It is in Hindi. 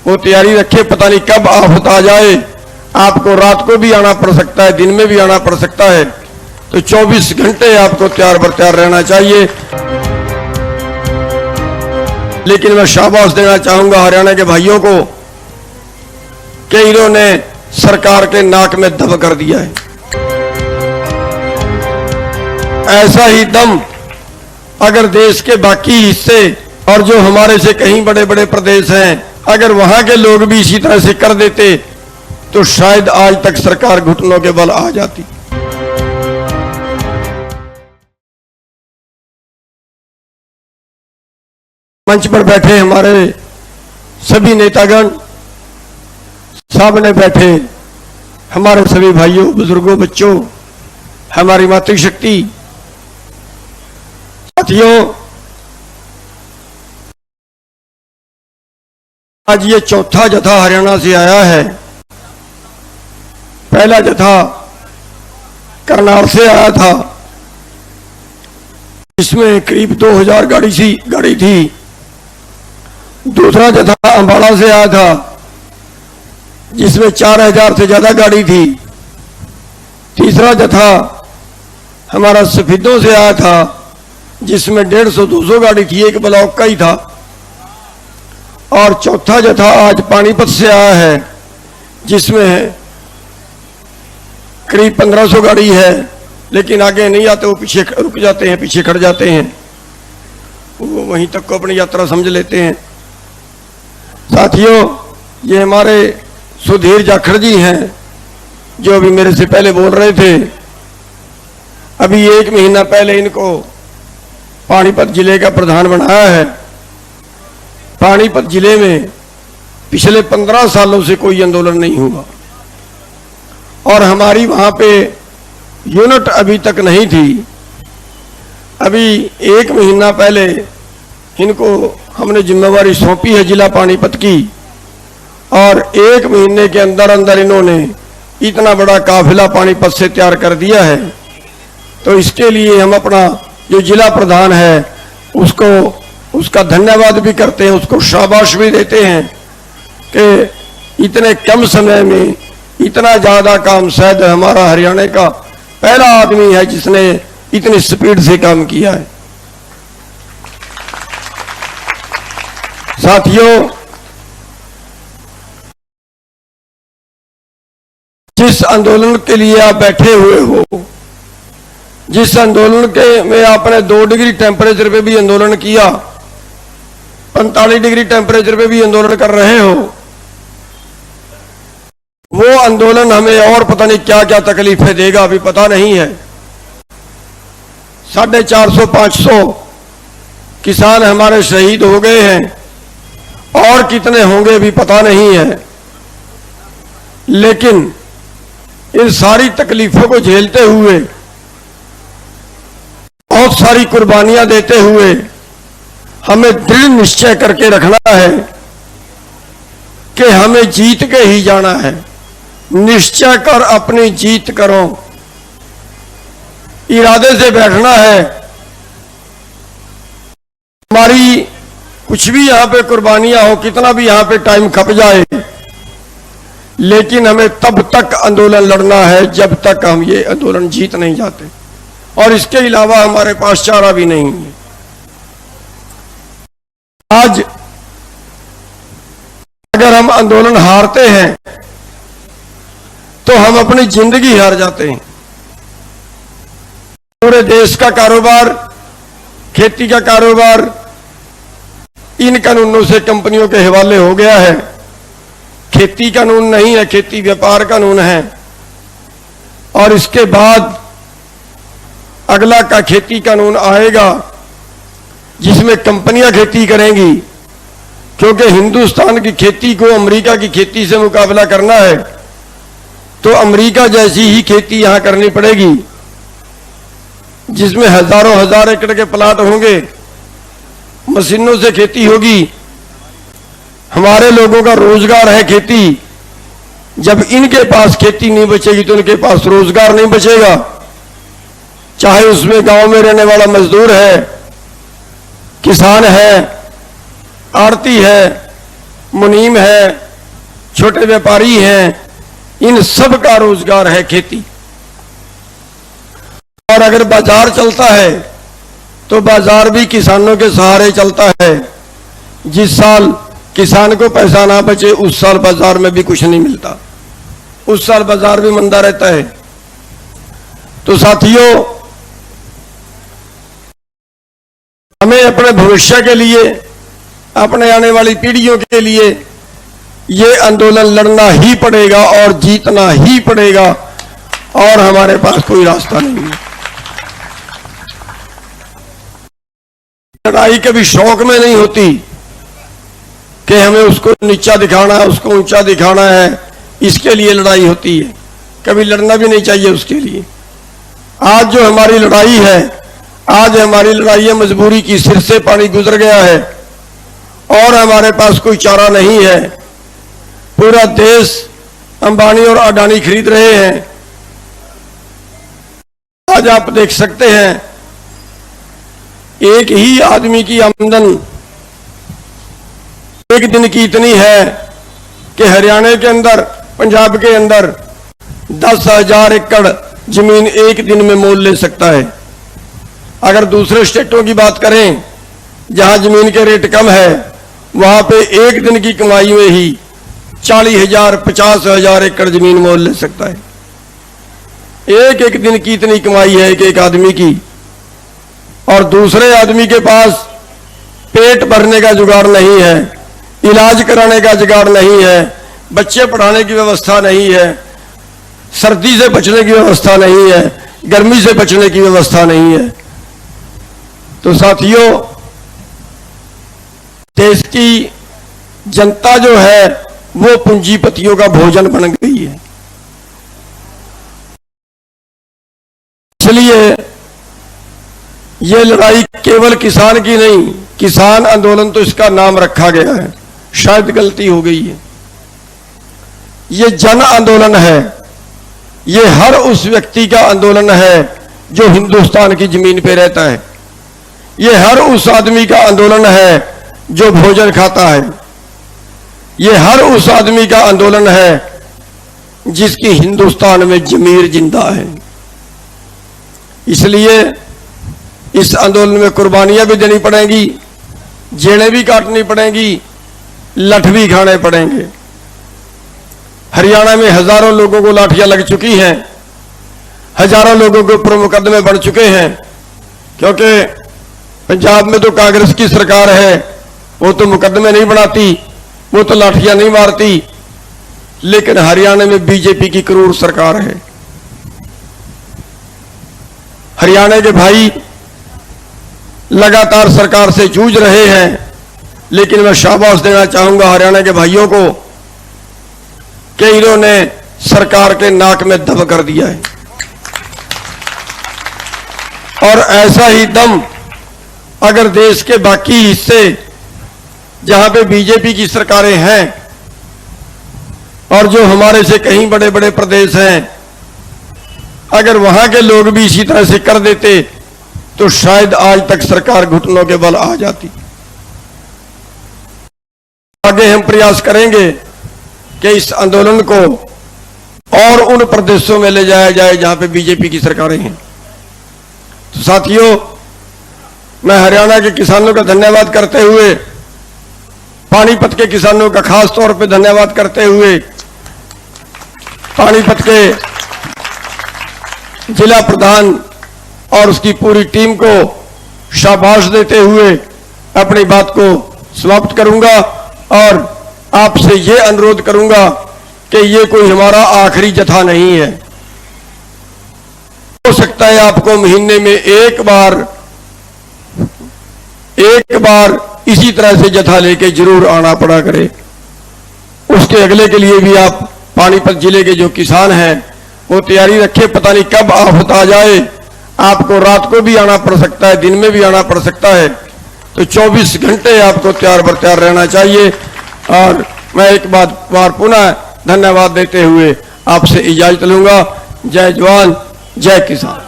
वो तैयारी रखे, पता नहीं कब आफत आ जाए। आपको रात को भी आना पड़ सकता है, दिन में भी आना पड़ सकता है, तो 24 घंटे आपको तैयार बर तैयार रहना चाहिए। लेकिन मैं शाबाश देना चाहूंगा हरियाणा के भाइयों को कि इन्होंने सरकार के नाक में दम कर दिया है। ऐसा ही दम अगर देश के बाकी हिस्से और जो हमारे से कहीं बड़े बड़े प्रदेश हैं, अगर वहां के लोग भी इसी तरह से कर देते तो शायद आज तक सरकार घुटनों के बल आ जाती। मंच पर बैठे हमारे सभी नेतागण, सामने बैठे हमारे सभी भाइयों, बुजुर्गों, बच्चों, हमारी मातृशक्ति, साथियों, आज ये चौथा जत्था हरियाणा से आया है। पहला जत्था करनाल से आया था, इसमें करीब 2000 गाड़ी थी। दूसरा जत्था अंबाला से आया था, जिसमें 4000 से ज्यादा गाड़ी थी। तीसरा जत्था हमारा सफीदों से आया था, जिसमें 150-200 गाड़ी थी, एक ब्लॉक का ही था। और चौथा जत्था आज पानीपत से आया है, जिसमें करीब 1500 गाड़ी है। लेकिन आगे नहीं आते, वो पीछे रुक जाते हैं, पीछे खड़ जाते हैं, वो वहीं तक को अपनी यात्रा समझ लेते हैं। साथियों, ये हमारे सुधीर जाखड़ जी हैं, जो अभी मेरे से पहले बोल रहे थे। अभी 1 महीना पहले इनको पानीपत जिले का प्रधान बनाया है। पानीपत जिले में पिछले 15 सालों से कोई आंदोलन नहीं हुआ और हमारी वहां पे यूनिट अभी तक नहीं थी। अभी 1 महीना पहले इनको हमने जिम्मेवारी सौंपी है जिला पानीपत की, और 1 महीने के अंदर अंदर इन्होंने इतना बड़ा काफिला पानीपत से तैयार कर दिया है। तो इसके लिए हम अपना जो जिला प्रधान है उसका धन्यवाद भी करते हैं, उसको शाबाश भी देते हैं कि इतने कम समय में इतना ज्यादा काम शायद हमारा हरियाणा का पहला आदमी है जिसने इतनी स्पीड से काम किया है। साथियों, जिस आंदोलन के लिए आप बैठे हुए हो, जिस आंदोलन के में आपने 2 डिग्री टेम्परेचर पे भी आंदोलन किया, 45 डिग्री टेम्परेचर पे भी आंदोलन कर रहे हो, वो आंदोलन हमें और पता नहीं क्या क्या तकलीफें देगा, अभी पता नहीं है। 450-500 किसान हमारे शहीद हो गए हैं, और कितने होंगे अभी पता नहीं है। लेकिन इन सारी तकलीफों को झेलते हुए, बहुत सारी कुर्बानियां देते हुए हमें दृढ़ निश्चय करके रखना है कि हमें जीत के ही जाना है। निश्चय कर अपनी जीत करो, इरादे से बैठना है। हमारी कुछ भी यहां पे कुर्बानियां हो, कितना भी यहां पे टाइम खप जाए, लेकिन हमें तब तक आंदोलन लड़ना है जब तक हम ये आंदोलन जीत नहीं जाते, और इसके अलावा हमारे पास चारा भी नहीं है। आज अगर हम आंदोलन हारते हैं तो हम अपनी जिंदगी हार जाते हैं। पूरे देश का कारोबार, खेती का कारोबार इन कानूनों से कंपनियों के हवाले हो गया है। खेती कानून नहीं है, खेती व्यापार कानून है। और इसके बाद अगला का खेती कानून आएगा, जिसमें कंपनियां खेती करेंगी, क्योंकि हिंदुस्तान की खेती को अमेरिका की खेती से मुकाबला करना है तो अमेरिका जैसी ही खेती यहां करनी पड़ेगी, जिसमें हजारों हजार एकड़ के प्लाट होंगे, मशीनों से खेती होगी। हमारे लोगों का रोजगार है खेती। जब इनके पास खेती नहीं बचेगी तो इनके पास रोजगार नहीं बचेगा, चाहे उसमें गांव में रहने वाला मजदूर है, किसान है, आड़ती है, मुनीम है, छोटे व्यापारी हैं, इन सब का रोजगार है खेती। और अगर बाजार चलता है तो बाजार भी किसानों के सहारे चलता है। जिस साल किसान को पैसा ना बचे उस साल बाजार में भी कुछ नहीं मिलता, उस साल बाजार भी मंदा रहता है। तो साथियों, हमें अपने भविष्य के लिए, अपने आने वाली पीढ़ियों के लिए ये आंदोलन लड़ना ही पड़ेगा और जीतना ही पड़ेगा, और हमारे पास कोई रास्ता नहीं है। लड़ाई कभी शौक में नहीं होती कि हमें उसको नीचा दिखाना है, उसको ऊंचा दिखाना है, इसके लिए लड़ाई होती है। कभी लड़ना भी नहीं चाहिए उसके लिए। आज जो हमारी लड़ाई है, आज हमारी लड़ाई है मजबूरी की। सिर से पानी गुजर गया है और हमारे पास कोई चारा नहीं है। पूरा देश अंबानी और अडानी खरीद रहे हैं। आज आप देख सकते हैं, एक ही आदमी की आमदन एक दिन की इतनी है कि हरियाणा के अंदर, पंजाब के अंदर 10,000 एकड़ जमीन एक दिन में मोल ले सकता है। अगर दूसरे स्टेटों की बात करें जहां जमीन के रेट कम है, वहां पे एक दिन की कमाई में ही 40,000 50,000 एकड़ जमीन मोल ले सकता है। एक एक दिन की इतनी कमाई है एक आदमी की। और दूसरे आदमी के पास पेट भरने का जुगाड़ नहीं है, इलाज कराने का जुगाड़ नहीं है, बच्चे पढ़ाने की व्यवस्था नहीं है, सर्दी से बचने की व्यवस्था नहीं है, गर्मी से बचने की व्यवस्था नहीं है। तो साथियों, देश की जनता जो है वो पूंजीपतियों का भोजन बन गई है। इसलिए ये लड़ाई केवल किसान की नहीं, किसान आंदोलन तो इसका नाम रखा गया है, शायद गलती हो गई है। ये जन आंदोलन है, ये हर उस व्यक्ति का आंदोलन है जो हिंदुस्तान की जमीन पे रहता है। ये हर उस आदमी का आंदोलन है जो भोजन खाता है। ये हर उस आदमी का आंदोलन है जिसकी हिंदुस्तान में जमीर जिंदा है। इसलिए इस आंदोलन में कुर्बानियां भी देनी पड़ेंगी, जेलें भी काटनी पड़ेंगी, लठ भी खाने पड़ेंगे। हरियाणा में हजारों लोगों को लाठियां लग चुकी हैं, हजारों लोगों के ऊपर मुकदमे बढ़ चुके हैं, क्योंकि पंजाब में तो कांग्रेस की सरकार है, वो तो मुकदमे नहीं बनाती, वो तो लाठियां नहीं मारती। लेकिन हरियाणा में बीजेपी की क्रूर सरकार है। हरियाणा के भाई लगातार सरकार से जूझ रहे हैं, लेकिन मैं शाबाश देना चाहूंगा हरियाणा के भाइयों को कि इन्होंने सरकार के नाक में दम कर दिया है। और ऐसा ही दम अगर देश के बाकी हिस्से जहां पे बीजेपी की सरकारें हैं और जो हमारे से कहीं बड़े बड़े प्रदेश हैं, अगर वहां के लोग भी इसी तरह से कर देते तो शायद आज तक सरकार घुटनों के बल आ जाती। आगे हम प्रयास करेंगे कि इस आंदोलन को और उन प्रदेशों में ले जाया जाए जहां पे बीजेपी की सरकारें हैं। तो साथियों, मैं हरियाणा के किसानों का धन्यवाद करते हुए, पानीपत के किसानों का खास तौर पे धन्यवाद करते हुए, पानीपत के जिला प्रधान और उसकी पूरी टीम को शाबाश देते हुए अपनी बात को समाप्त करूंगा और आपसे ये अनुरोध करूंगा कि ये कोई हमारा आखिरी जत्था नहीं है। हो सकता है आपको महीने में एक बार इसी तरह से जत्था लेके जरूर आना पड़ा करे। उसके अगले के लिए भी आप पानीपत जिले के जो किसान हैं वो तैयारी रखे, पता नहीं कब आफत आ जाए। आपको रात को भी आना पड़ सकता है, दिन में भी आना पड़ सकता है। तो 24 घंटे आपको तैयार बर तैयार रहना चाहिए। और मैं एक बार पुनः धन्यवाद देते हुए आपसे इजाजत लूंगा। जय जवान, जय किसान।